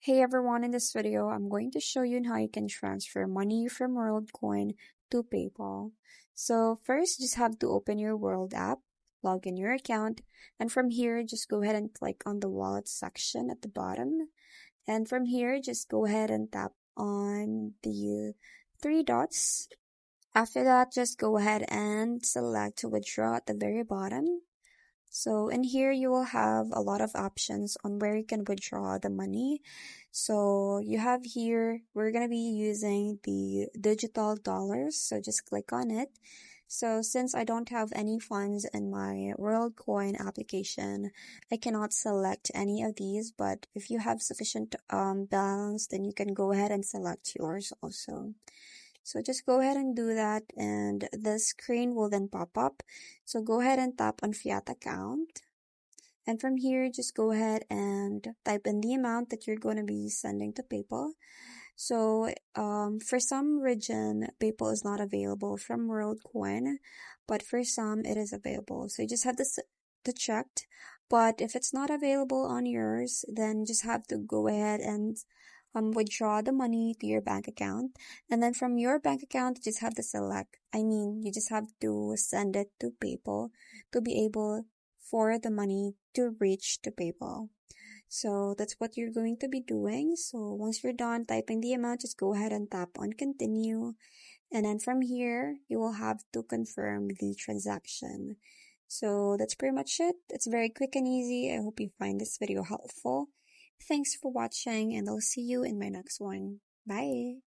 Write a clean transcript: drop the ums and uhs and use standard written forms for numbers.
Hey everyone, in this video, I'm going to show you how you can transfer money from Worldcoin to PayPal. So first, just have to open your World app, log in your account, and from here, just go ahead and click on the wallet section at the bottom. And from here, just go ahead and tap on the three dots. After that, just go ahead and select to withdraw at the very bottom. So in here, you will have a lot of options on where you can withdraw the money. So you have here, we're going to be using the digital dollars. So just click on it. So since I don't have any funds in my Worldcoin application, I cannot select any of these. But if you have sufficient balance, then you can go ahead and select yours also. So just go ahead and do that and the screen will then pop up. So go ahead and tap on fiat account. And from here, just go ahead and type in the amount that you're going to be sending to PayPal. So for some region, PayPal is not available from Worldcoin, but for some, it is available. So you just have to check. But if it's not available on yours, then just have to go ahead and withdraw the money to your bank account. And then from your bank account, you just have to you just have to send it to PayPal to be able for the money to reach to PayPal. So that's what you're going to be doing. So once you're done typing the amount, just go ahead and tap on continue. And then from here, you will have to confirm the transaction. So that's pretty much it. It's very quick and easy. I hope you find this video helpful. Thanks for watching and I'll see you in my next one. Bye!